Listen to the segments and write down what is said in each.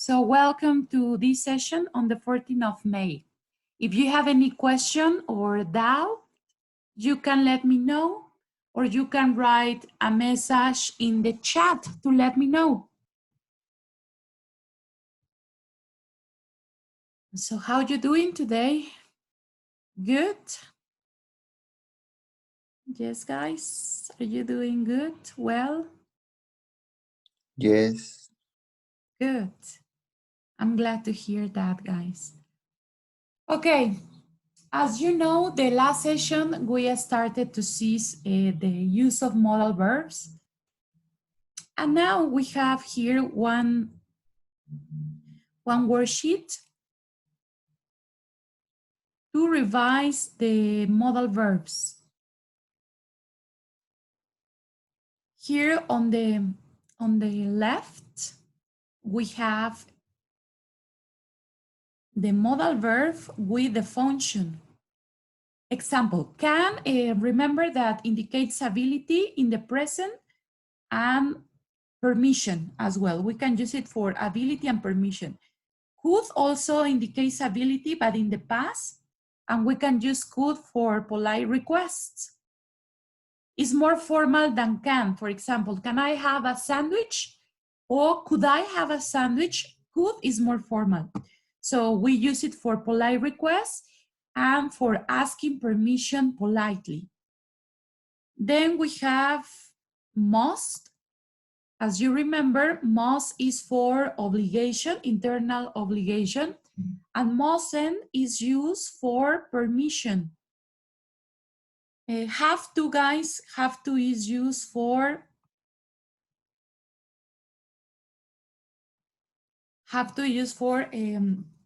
So welcome to this session on the 14th of May. If you have any question or doubt, you can let me know, or you can write a message in the chat to let me know. So how you doing today? Good? Yes, guys. Are you doing good? Well? Yes. Good. I'm glad to hear that, guys. Okay. As you know, the last session, we started to see the use of modal verbs. And now we have here one worksheet to revise the modal verbs. Here on the left, we have the modal verb with the function. Example, can, remember that indicates ability in the present and permission as well. We can use it for ability and permission. Could also indicates ability, but in the past, and we can use could for polite requests. It's more formal than can. For example, can I have a sandwich? Or could I have a sandwich? Could is more formal. So we use it for polite requests and for asking permission politely. Then we have must. As you remember, must is for obligation, internal obligation, and mustn't is used for permission. Have to, guys, have to is used for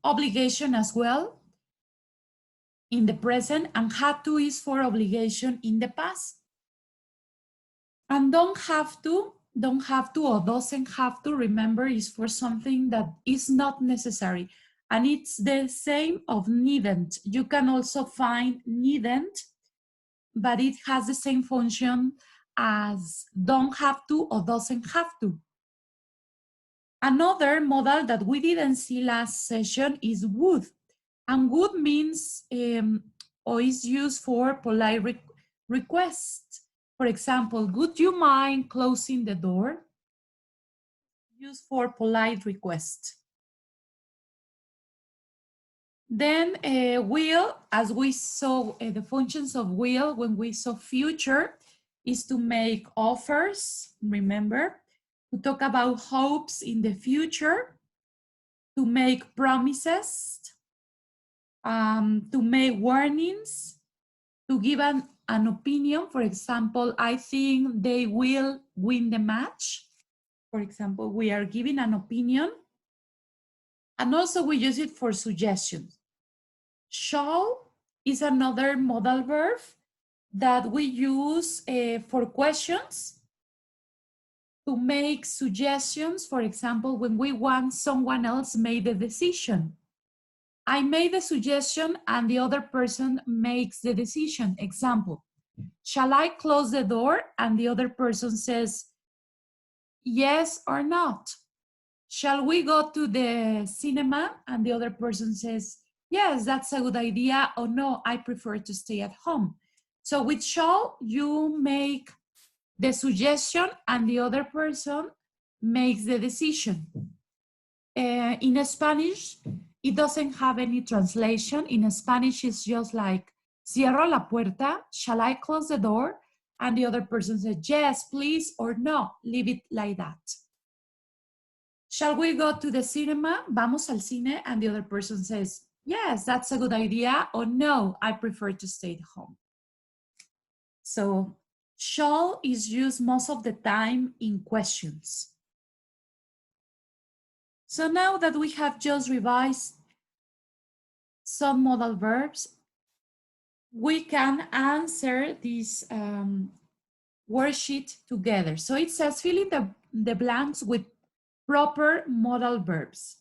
obligation as well in the present, and had to is for obligation in the past. And don't have to or doesn't have to, remember, is for something that is not necessary. And it's the same of needn't. You can also find needn't, but it has the same function as don't have to or doesn't have to. Another modal that we didn't see last session is would. And would means or is used for polite requests. For example, would you mind closing the door? Used for polite request. Then will, as we saw, the functions of will when we saw future is to make offers, remember, to talk about hopes in the future, to make promises, to make warnings, to give an opinion. For example, I think they will win the match. For example, we are giving an opinion. And also we use it for suggestions. Shall is another modal verb that we use for questions to make suggestions. For example, when we want someone else made the decision. I made the suggestion and the other person makes the decision. Example, shall I close the door? And the other person says yes or not. Shall we go to the cinema? And the other person says, yes, that's a good idea, or no, I prefer to stay at home. So with shall, you make the suggestion and the other person makes the decision. In Spanish, it doesn't have any translation. In Spanish, it's just like, cierro la puerta, shall I close the door? And the other person says, yes, please, or no, leave it like that. Shall we go to the cinema? Vamos al cine. And the other person says, yes, that's a good idea. Or no, I prefer to stay at home. So shall is used most of the time in questions. So now that we have just revised some modal verbs, we can answer this worksheet together. So it says fill in the blanks with proper modal verbs.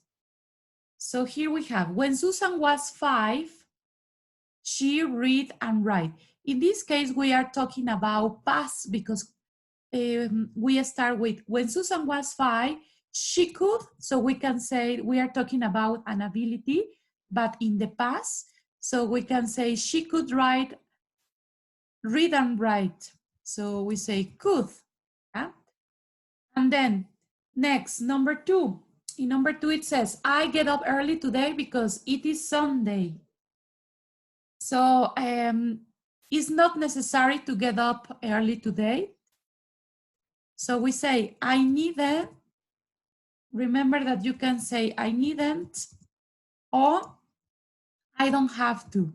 So here we have, when Susan was 5, she read and write. In this case, we are talking about past because we start with, when Susan was 5, she could, so we can say we are talking about an ability, but in the past. So we can say she could read and write. So we say could. Yeah? And then next, number 2. In number 2, it says, I get up early today because it is Sunday. So it's not necessary to get up early today. So we say, I needn't. Remember that you can say, I needn't, or I don't have to,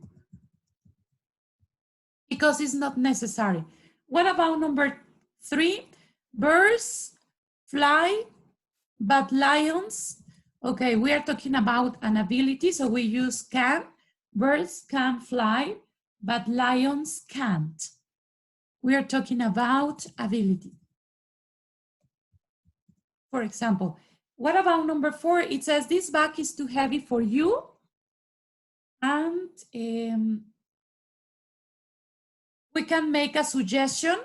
because it's not necessary. What about number 3? Birds fly, but lions, okay, we are talking about an ability, so we use can. Birds can fly, but lions can't. We are talking about ability. For example, what about number 4? It says, this bag is too heavy for you. And we can make a suggestion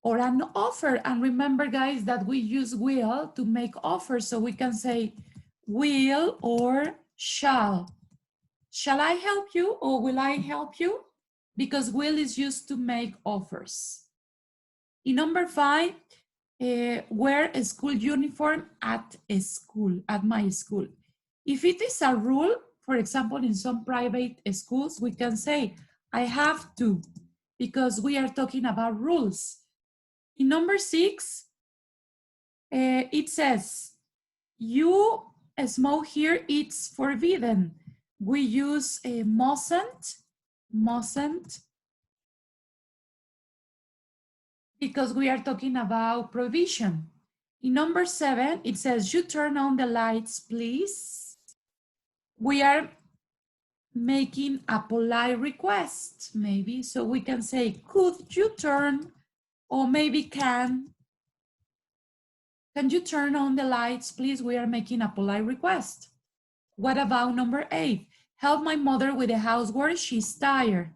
or an offer. And remember, guys, that we use will to make offers. So we can say will or shall. Shall I help you or will I help you? Because will is used to make offers. In number 5, wear a school uniform at a school, at my school. If it is a rule, for example, in some private schools, we can say, I have to, because we are talking about rules. In number 6, it says, you smoke here, it's forbidden. We use a mustn't, because we are talking about prohibition. In number 7, it says, you turn on the lights, please. We are making a polite request, maybe. So we can say, could you turn, or maybe can you turn on the lights, please? We are making a polite request. What about number 8? Help my mother with the housework, she's tired.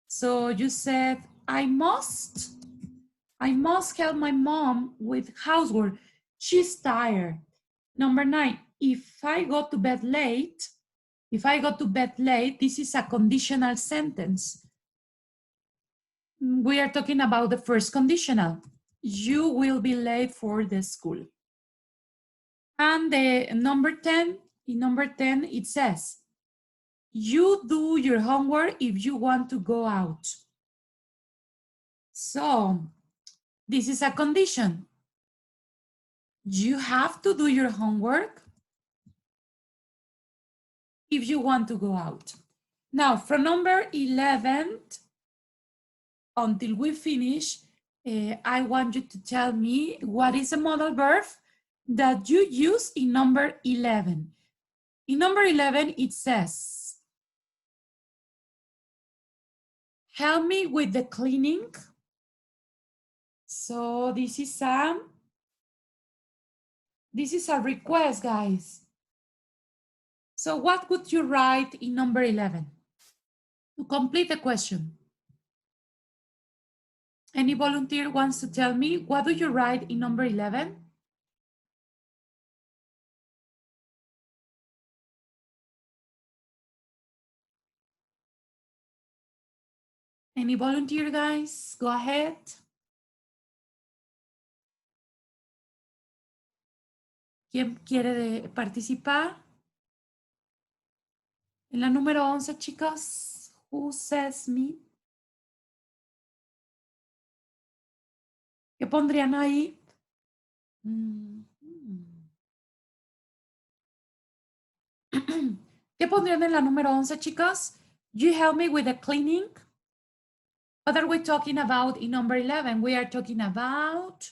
So you said, I must help my mom with housework. She's tired. Number 9, if I go to bed late, this is a conditional sentence. We are talking about the first conditional. You will be late for the school. And the number 10, in number 10, it says, you do your homework if you want to go out. So this is a condition. You have to do your homework if you want to go out. Now, from number 11 until we finish, I want you to tell me what is a modal verb that you use in number 11. In number 11, it says, help me with the cleaning. So this is a request, guys. So what would you write in number 11 to complete the question? Any volunteer wants to tell me, what do you write in number 11? Any volunteer, guys? Go ahead. ¿Quién quiere participar? En la número 11, chicos. Who says me? ¿Qué pondrían ahí? ¿Qué pondrían en la número 11, chicos? You help me with the cleaning? What are we talking about in number 11? We are talking about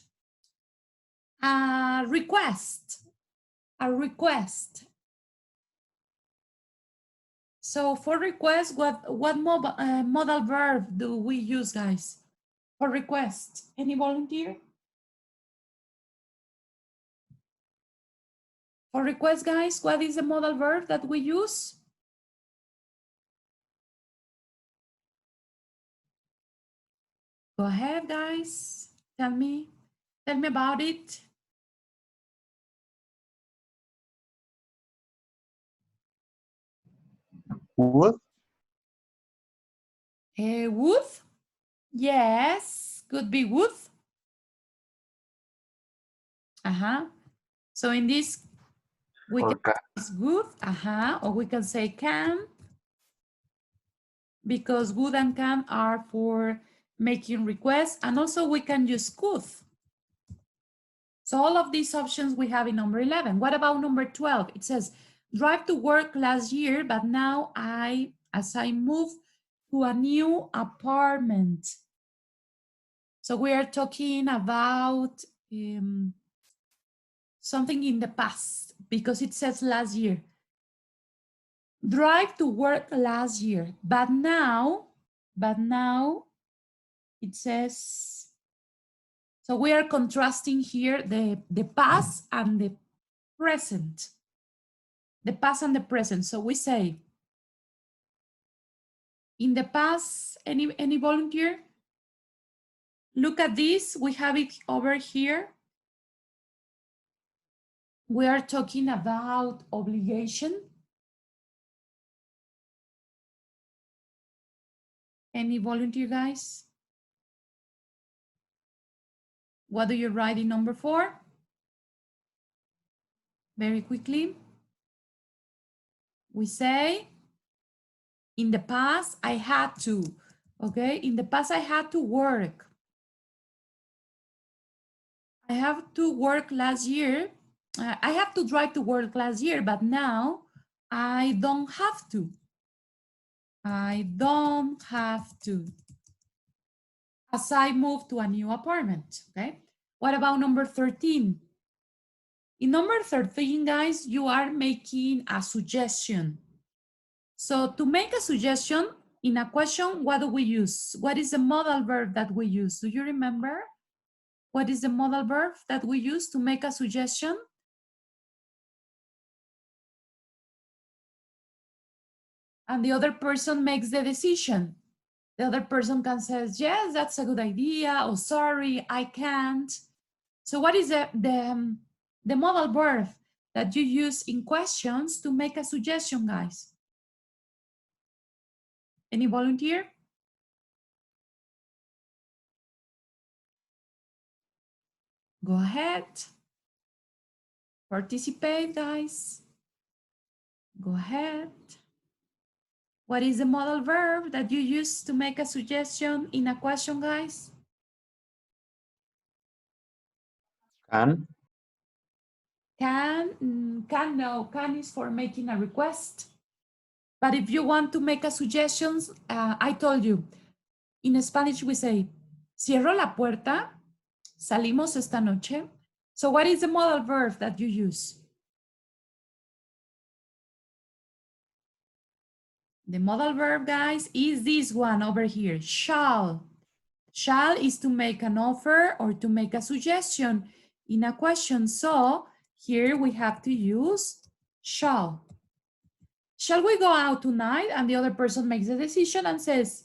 a request. A request. So for request, what modal verb do we use, guys? For request, any volunteer? For request, guys, what is the modal verb that we use? Go ahead, guys, tell me. Tell me about it. Would? Would? Yes, could be would. So in this, we can say would, or we can say can, because would and can are for making requests, and also we can use could. So all of these options we have in number 11. What about number 12? It says, drive to work last year, but now as I move to a new apartment. So we are talking about something in the past because it says last year. Drive to work last year, but now it says, so we are contrasting here the past and the present. The past and the present. So we say, in the past, any volunteer? Look at this, we have it over here. We are talking about obligation. Any volunteer, guys? What do you write in number 4? Very quickly. We say, in the past, I had to, okay? In the past, I had to work. I have to work last year. I have to drive to work last year, but now I don't have to. I don't have to. As I move to a new apartment, okay? What about number 13? In number 13, guys, you are making a suggestion. So to make a suggestion in a question, what do we use? What is the modal verb that we use? Do you remember? What is the modal verb that we use to make a suggestion? And the other person makes the decision. The other person can say, yes, that's a good idea, or sorry, I can't. So what is the modal verb that you use in questions to make a suggestion, guys? Any volunteer? Go ahead. Participate, guys. Go ahead. What is the modal verb that you use to make a suggestion in a question, guys? Can. Can, no. Can is for making a request. But if you want to make a suggestion, I told you, in Spanish we say, cierro la puerta, salimos esta noche. So what is the modal verb that you use? The modal verb, guys, is this one over here, shall. Shall is to make an offer or to make a suggestion in a question. So here we have to use shall. Shall we go out tonight? And the other person makes the decision and says,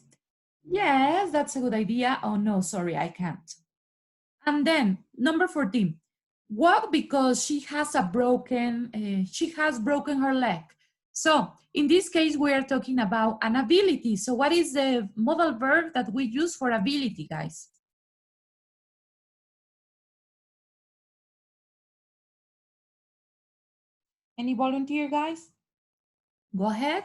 yes, that's a good idea. Oh no, sorry, I can't. And then number 14, walk because she has broken her leg. So in this case, we are talking about an ability. So what is the modal verb that we use for ability, guys? Any volunteer, guys? Go ahead.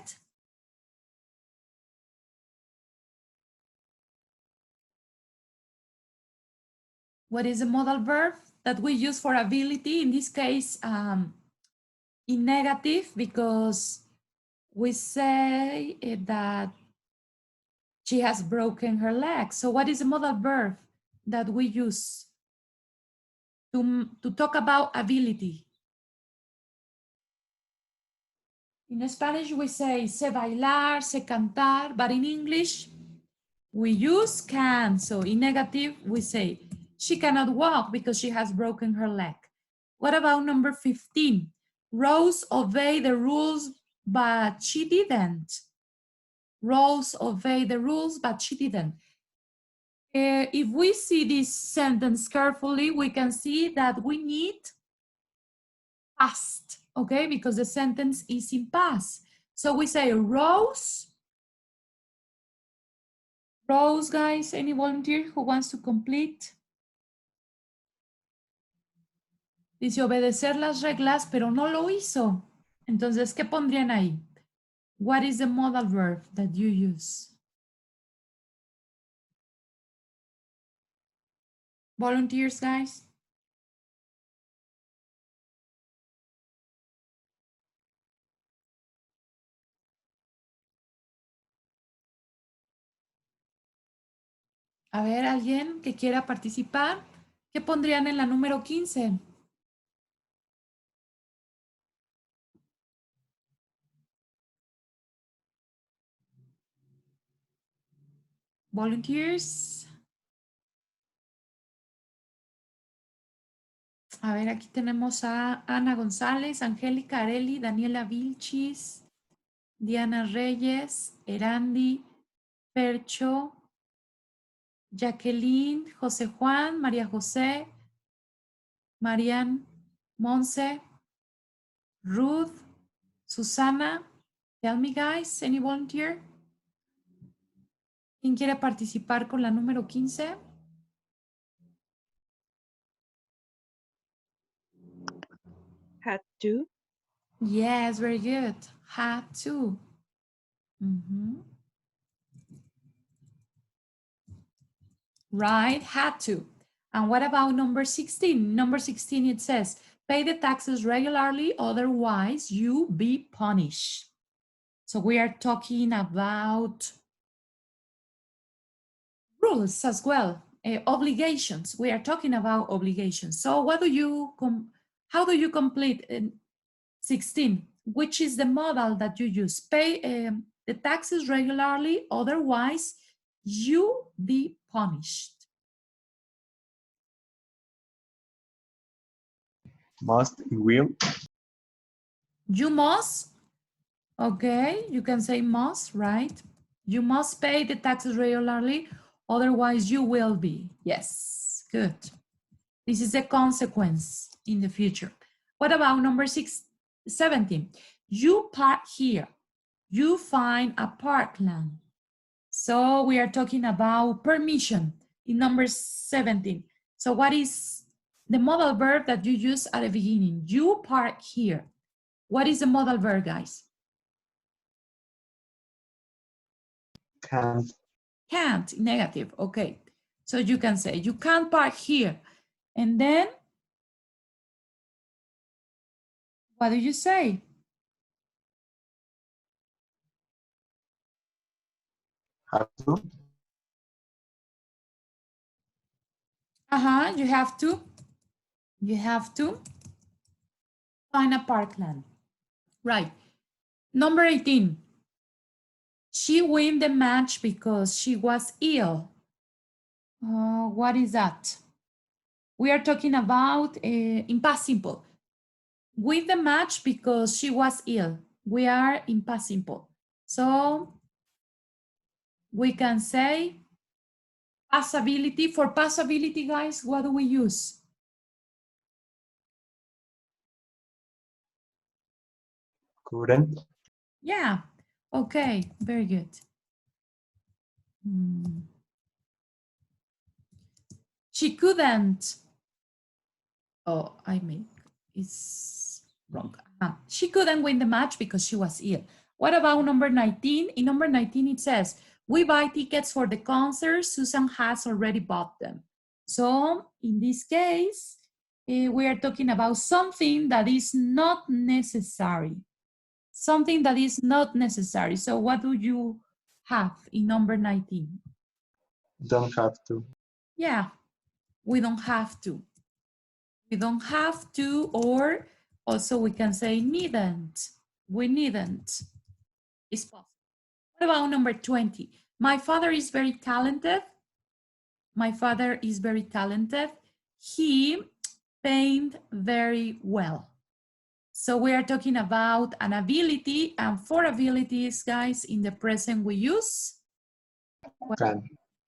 What is the modal verb that we use for ability? In this case, in negative, because we say that she has broken her leg. So what is the modal verb that we use to talk about ability? In Spanish, we say sé bailar, sé cantar, but in English, we use can. So in negative, we say she cannot walk because she has broken her leg. What about number 15? Rose obeyed the rules, but she didn't. Rose obeyed the rules, but she didn't. If we see this sentence carefully, we can see that we need past, okay? Because the sentence is in past. So we say Rose. Rose, guys, any volunteer who wants to complete? Dice obedecer las reglas, pero no lo hizo. Entonces, ¿qué pondrían ahí? What is the modal verb that you use? Volunteers, guys? A ver, ¿alguien que quiera participar? ¿Qué pondrían en la número 15? Volunteers. A ver, aquí tenemos a Ana González, Angélica Areli, Daniela Vilchis, Diana Reyes, Erandi, Percho, Jacqueline, José Juan, María José, Marian, Monse, Ruth, Susana. Tell me, guys, any volunteer? ¿Quién quiere participar con la número 15? Had to. Yes, very good. Had to. Right, had to. And what about number 16? Number 16, it says, pay the taxes regularly, otherwise you be punished. So we are talking about rules as well, obligations. We are talking about obligations. So what do you, how do you complete 16? Which is the modal that you use? Pay the taxes regularly, otherwise you be punished. Must, will. You must, okay, you can say must, right? You must pay the taxes regularly, otherwise you will be. Yes, good. This is a consequence in the future. What about number 17? You park here. You find a parkland. So we are talking about permission in number 17. So what is the modal verb that you use at the beginning? You park here. What is the modal verb, guys? Can't. Can't, negative, okay. So you can say, you can't park here. And then, what do you say? Have to. You have to. You have to find a parkland. Right. Number 18. She won the match because she was ill. What is that? We are talking about in past simple. Win the match because she was ill. We are in past simple. So we can say passability. For passability, guys, what do we use? Couldn't. Yeah, okay, very good. She couldn't. Oh, I mean, it's wrong. She couldn't win the match because she was ill. What about number 19? In number 19, it says, we buy tickets for the concert. Susan has already bought them. So in this case, we are talking about something that is not necessary. Something that is not necessary. So what do you have in number 19? Don't have to. Yeah, we don't have to. We don't have to, or also we can say needn't. We needn't. It's possible. What about number 20? My father is very talented. My father is very talented. He paints very well. So we are talking about an ability, and for abilities, guys, in the present we use Can.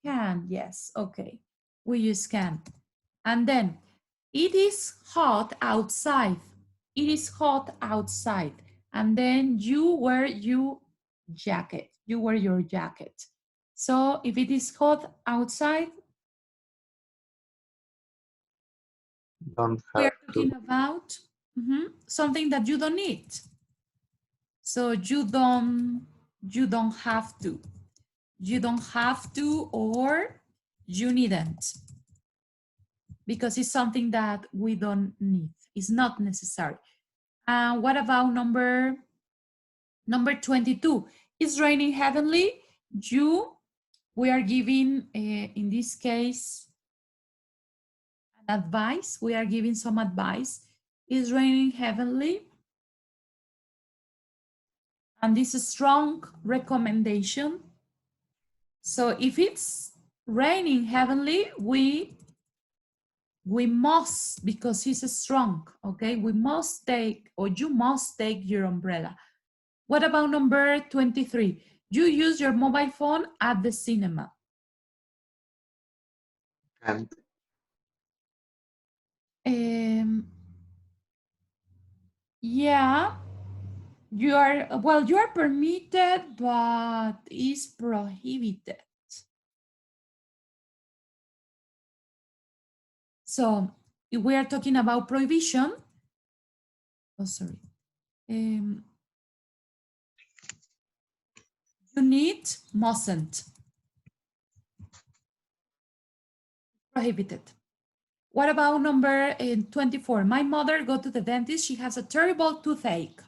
Can, yes, okay. We use can. And then, it is hot outside. It is hot outside. And then you wear your jacket. You wear your jacket. So if it is hot outside, Don't we have are talking to. about something that you don't need. So you don't have to. You don't have to, or you needn't, because it's something that we don't need. It's not necessary. And what about number 22? It's raining heavenly. We are giving, in this case, an advice. We are giving some advice. It's raining heavenly. And this is a strong recommendation. So if it's raining heavenly, we must, because it's strong, okay? We must take, or you must take your umbrella. What about number 23? You use your mobile phone at the cinema. Can't. Yeah, you are permitted, but is prohibited. So if we are talking about prohibition, oh, sorry. You need, mustn't. Prohibited. What about number 24? My mother go to the dentist. She has a terrible toothache.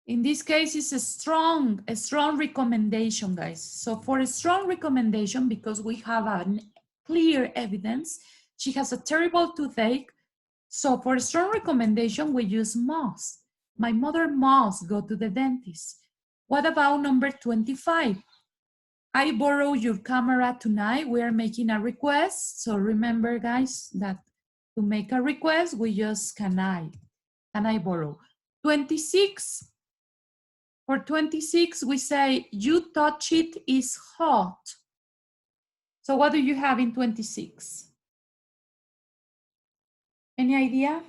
In this case, it's a strong recommendation, guys. So for a strong recommendation, because we have a clear evidence, she has a terrible toothache. So for a strong recommendation, we use must. My mother must go to the dentist. What about number 25? I borrow your camera tonight. We are making a request. So remember, guys, that to make a request, we just can I borrow? 26. For 26, we say, you touch it is hot. So what do you have in 26? Any idea?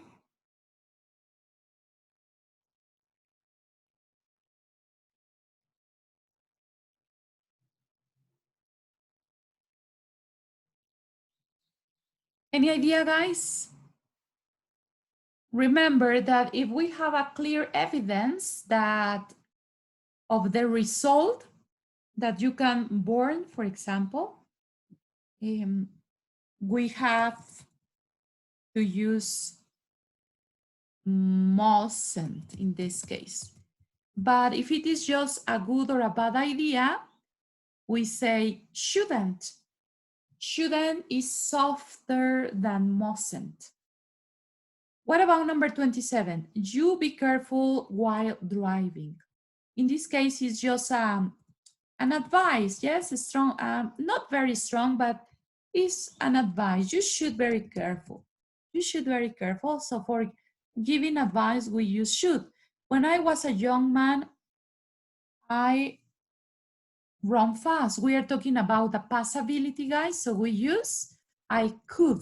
Any idea, guys? Remember that if we have a clear evidence that of the result that you can burn, for example, we have to use mustn't in this case. But if it is just a good or a bad idea, we say shouldn't. Shouldn't is softer than mustn't. What about number 27? You be careful while driving. In this case, it's just an advice. Yes, a strong, not very strong, but it's an advice. You should be very careful. You should be very careful. So for giving advice, we use should. When I was a young man, I run fast. We are talking about the passability, guys. So we use I could.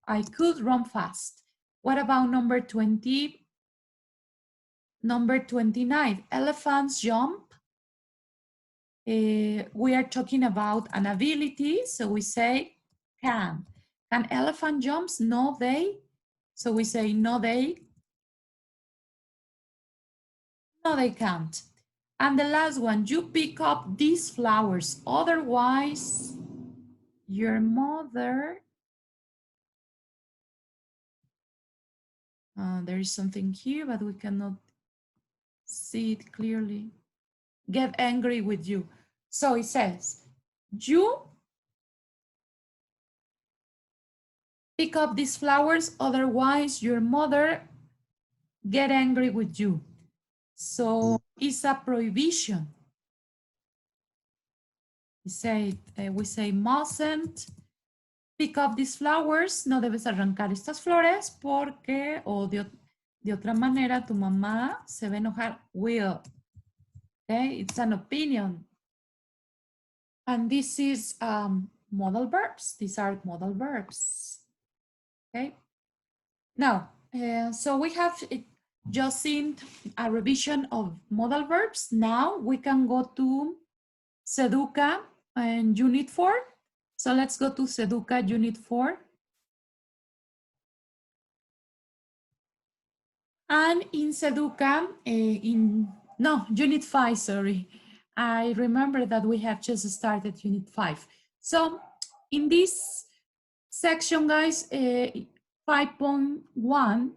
I could run fast. What about number 20? Number 29, elephants jump. We are talking about an ability. So we say can. Can elephant jumps? No, they. So we say no, they. No, they can't. And the last one, you pick up these flowers. Otherwise, your mother, there is something here, but we cannot see it clearly. Get angry with you. So it says, you pick up these flowers, otherwise your mother get angry with you. So it's a prohibition. We say mustn't pick up these flowers, no debes arrancar estas flores porque, o de otra manera, tu mamá se va a enojar. Will. Okay, it's an opinion. And this is modal verbs. These are modal verbs. Okay. Now, so we have just seen a revision of modal verbs. Now we can go to Seduca and Unit 4. So let's go to Seduca Unit 4. And in Seduca, Unit 5, sorry. I remember that we have just started Unit 5. So in this section, guys, 5.1,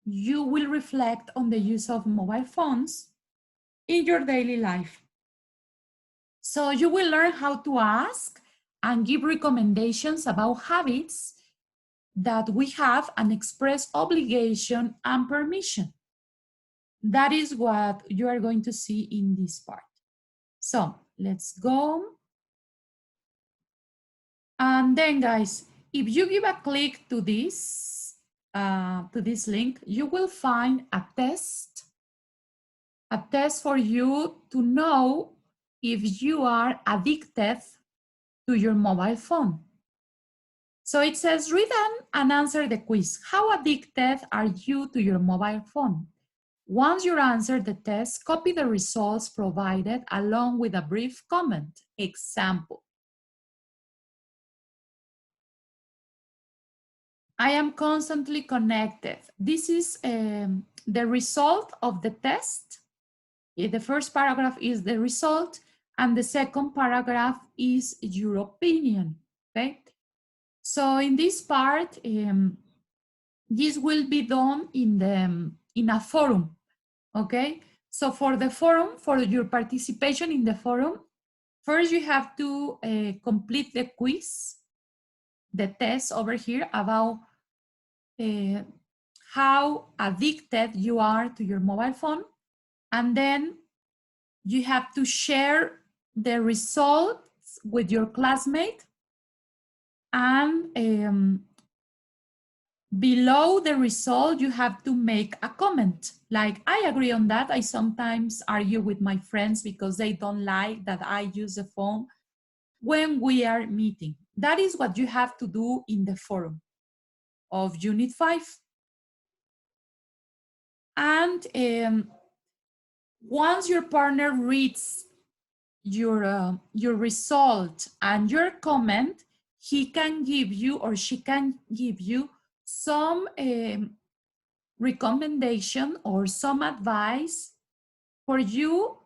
you will reflect on the use of mobile phones in your daily life. So you will learn how to ask and give recommendations about habits that we have and express obligation and permission. That is what you are going to see in this part. So let's go. And then, guys, if you give a click to this link, you will find a test for you to know if you are addicted to your mobile phone. So it says, read and answer the quiz. How addicted are you to your mobile phone? Once you answer the test, copy the results provided along with a brief comment. Example. I am constantly connected. This is the result of the test. The first paragraph is the result, and the second paragraph is your opinion, okay? So in this part, this will be done in a forum, okay? So for the forum, for your participation in the forum, first you have to complete the quiz, the test over here about how addicted you are to your mobile phone. And then you have to share the results with your classmate. And below the result, you have to make a comment. Like, I agree on that. I sometimes argue with my friends because they don't like that I use the phone when we are meeting. That is what you have to do in the forum of Unit 5. And once your partner reads your result and your comment, he can give you or she can give you some recommendation or some advice for you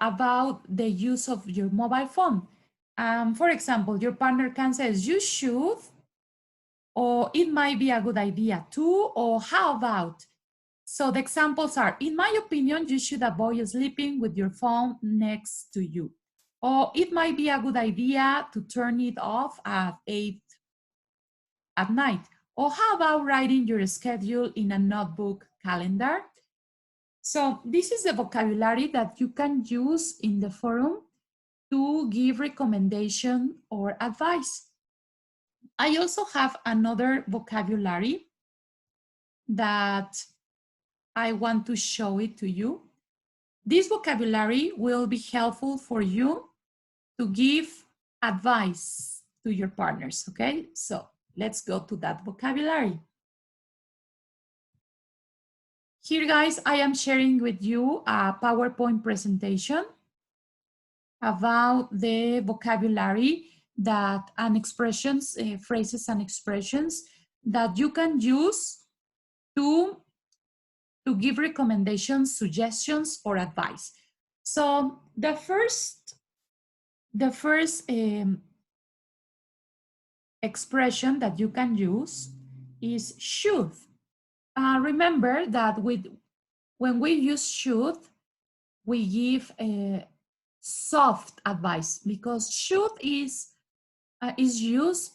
about the use of your mobile phone. For example, your partner can say, you should, or it might be a good idea too, or how about. So the examples are, in my opinion, you should avoid sleeping with your phone next to you. Or it might be a good idea to turn it off at 8 at night. Or how about writing your schedule in a notebook calendar? So this is the vocabulary that you can use in the forum to give recommendation or advice. I also have another vocabulary that I want to show it to you. This vocabulary will be helpful for you to give advice to your partners, okay? So let's go to that vocabulary. Here, guys, I am sharing with you a PowerPoint presentation about the vocabulary that and expressions, phrases and expressions that you can use to give recommendations, suggestions, or advice. So the first expression that you can use is should. Remember that when we use should, we give soft advice, because should is used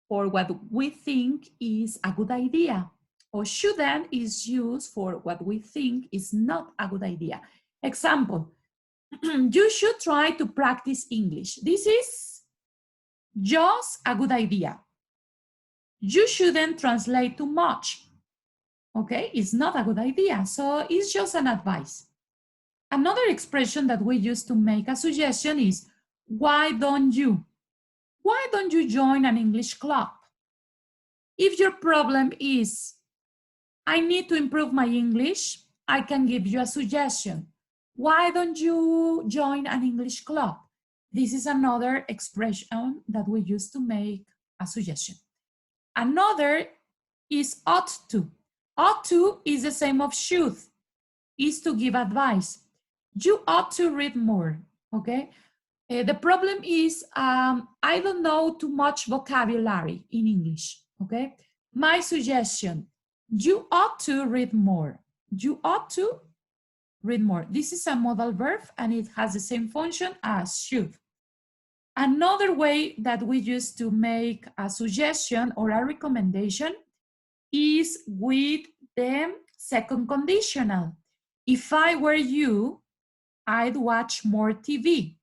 for what we think is a good idea, or shouldn't is used for what we think is not a good idea. Example, you should try to practice English. This is just a good idea. You shouldn't translate too much. Okay, it's not a good idea. So it's just an advice. Another expression that we use to make a suggestion is, why don't you? Why don't you join an English club? If your problem is, I need to improve my English, I can give you a suggestion. Why don't you join an English club? This is another expression that we use to make a suggestion. Another is ought to. Ought to is the same of should, is to give advice. You ought to read more, okay? The problem is I don't know too much vocabulary in English, okay? My suggestion, you ought to read more. You ought to read more. This is a modal verb and it has the same function as should. Another way that we use to make a suggestion or a recommendation is with the second conditional. If I were you, I'd watch more TV.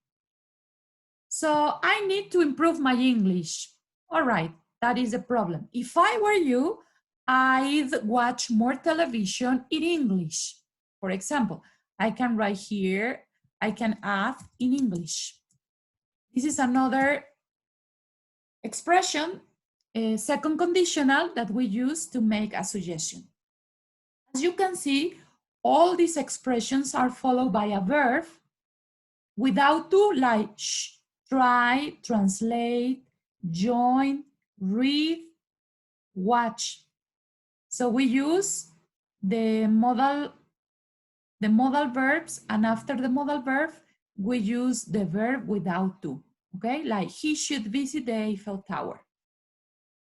So I need to improve my English. All right, that is a problem. If I were you, I'd watch more television in English. For example, I can write here, I can add in English. This is another expression, a second conditional that we use to make a suggestion. As you can see, all these expressions are followed by a verb without to, like try, translate, join, read, watch. So we use the modal verbs, and after the modal verb, we use the verb without to, okay? Like he should visit the Eiffel Tower.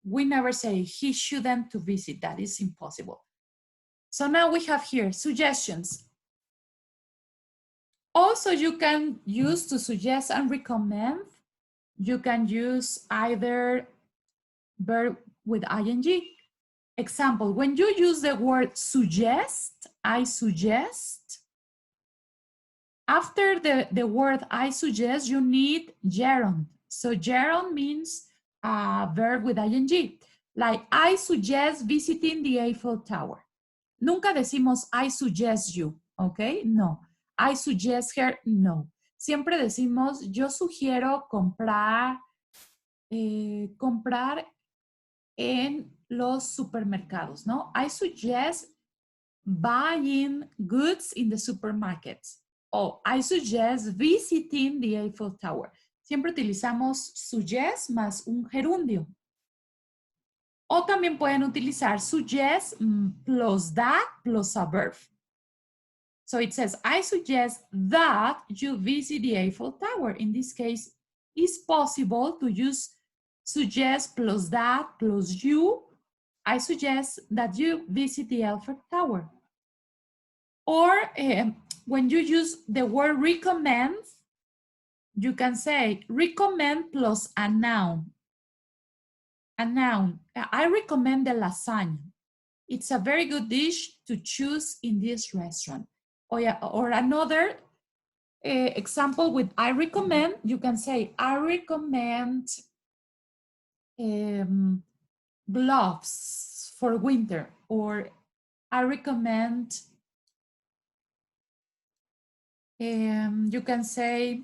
We never say he shouldn't to visit, that is impossible. So now we have here suggestions. Also, you can use to suggest and recommend. You can use either verb with ing. Example, when you use the word suggest, I suggest, after the word I suggest, you need gerund. So gerund means a verb with ing. Like, I suggest visiting the Eiffel Tower. Nunca decimos, I suggest you, ¿ok? No. I suggest her, no. Siempre decimos, yo sugiero comprar en los supermercados, ¿no? I suggest buying goods in the supermarkets. O I suggest visiting the Eiffel Tower. Siempre utilizamos suggest más un gerundio. O también pueden utilizar suggest plus that plus a verb. So it says, I suggest that you visit the Eiffel Tower. In this case, it's possible to use suggest plus that plus you. I suggest that you visit the Eiffel Tower. Or when you use the word recommend, you can say recommend plus a noun. A noun. I recommend the lasagna. It's a very good dish to choose in this restaurant. Or another example with I recommend, you can say, I recommend gloves for winter, or I recommend, you can say,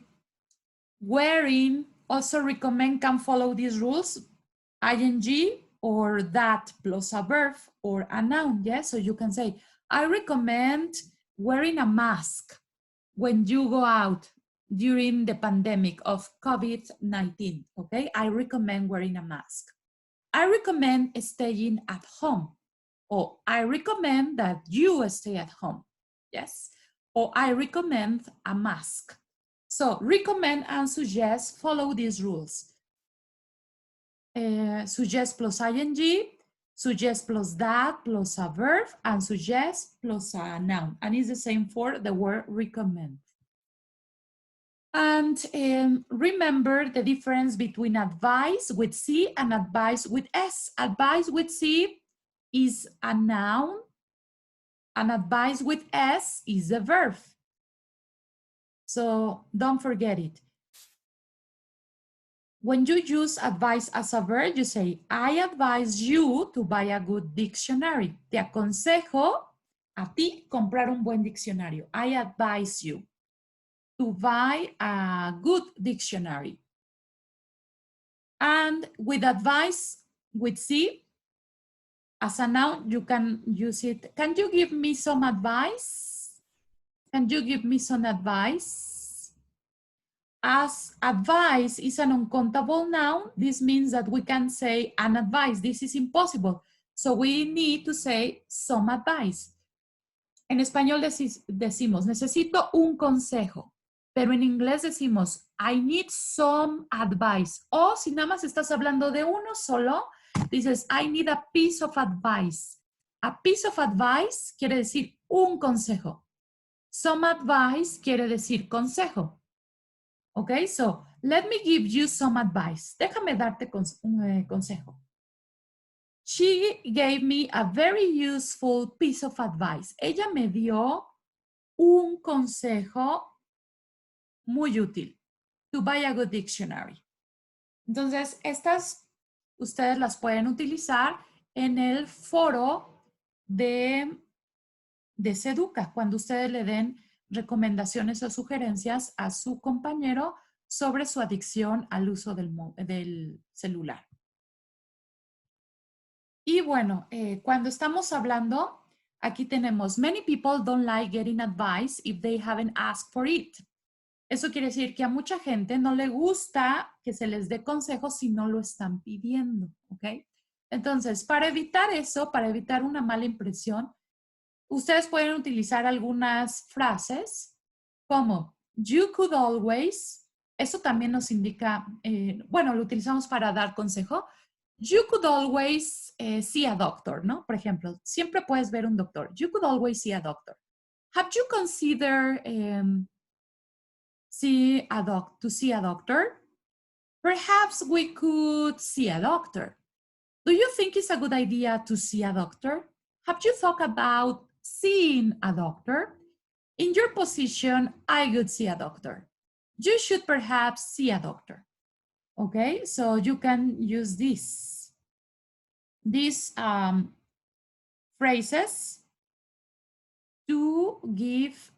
wearing. Also recommend can follow these rules, ing or that plus a verb or a noun, yes? So you can say, I recommend wearing a mask when you go out during the pandemic of COVID-19, okay? I recommend wearing a mask. I recommend staying at home, or I recommend that you stay at home, yes? Or I recommend a mask. So recommend and suggest follow these rules. Suggest plus ing, suggest plus that plus a verb, and suggest plus a noun. And it's the same for the word recommend. And remember the difference between advice with C and advice with S. Advice with C is a noun, and advice with S is a verb. So don't forget it. When you use advise as a verb, you say, I advise you to buy a good dictionary. Te aconsejo a ti comprar un buen diccionario. I advise you to buy a good dictionary. And with advice, with C, as a noun, you can use it. Can you give me some advice? Can you give me some advice? As advice is an uncountable noun, this means that we can say an advice. This is impossible. So we need to say some advice. En español decimos, necesito un consejo. Pero en inglés decimos, I need some advice. O si nada más estás hablando de uno solo, dices, I need a piece of advice. A piece of advice quiere decir un consejo. Some advice quiere decir consejo. Okay, so let me give you some advice. Déjame darte un consejo. She gave me a very useful piece of advice. Ella me dio un consejo muy útil. To buy a good dictionary. Entonces, estas ustedes las pueden utilizar en el foro de Seduca, cuando ustedes le den recomendaciones o sugerencias a su compañero sobre su adicción al uso del celular. Y bueno, cuando estamos hablando, aquí tenemos, many people don't like getting advice if they haven't asked for it. Eso quiere decir que a mucha gente no le gusta que se les dé consejos si no lo están pidiendo, ¿ok? Entonces, para evitar eso, para evitar una mala impresión, ustedes pueden utilizar algunas frases como you could always, eso también nos indica, bueno, lo utilizamos para dar consejo. You could always see a doctor, ¿no? Por ejemplo, siempre puedes ver un doctor. You could always see a doctor. Have you considered to see a doctor? Perhaps we could see a doctor. Do you think it's a good idea to see a doctor? Have you thought about seeing a doctor? In your position, I would see a doctor. You should perhaps see a doctor. Okay, so you can use these phrases to give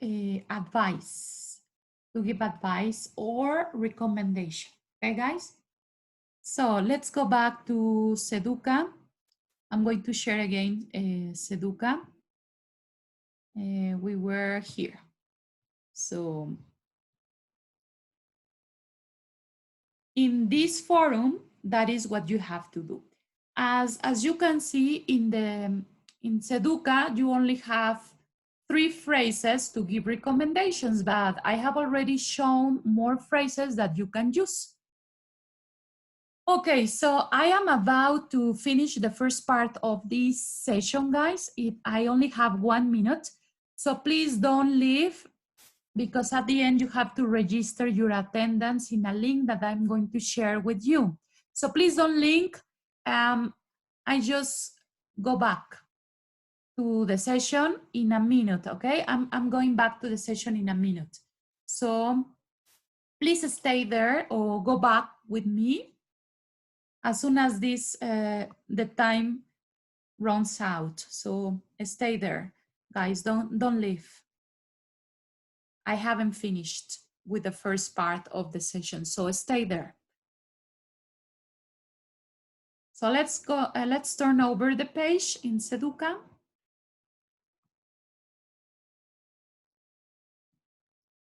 advice or recommendation. Okay, guys? So let's go back to Seduca. I'm going to share again Seduca. We were here. So in this forum, that is what you have to do. As you can see in Seduca, you only have 3 phrases to give recommendations, but I have already shown more phrases that you can use. Okay, so I am about to finish the first part of this session, guys. I only have 1 minute, so please don't leave, because at the end you have to register your attendance in a link that I'm going to share with you. So please don't link. I just go back to the session in a minute, okay? I'm going back to the session in a minute. So please stay there or go back with me as soon as the time runs out. So stay there, guys, don't leave. I haven't finished with the first part of the session, so stay there. So let's turn over the page in Seduca.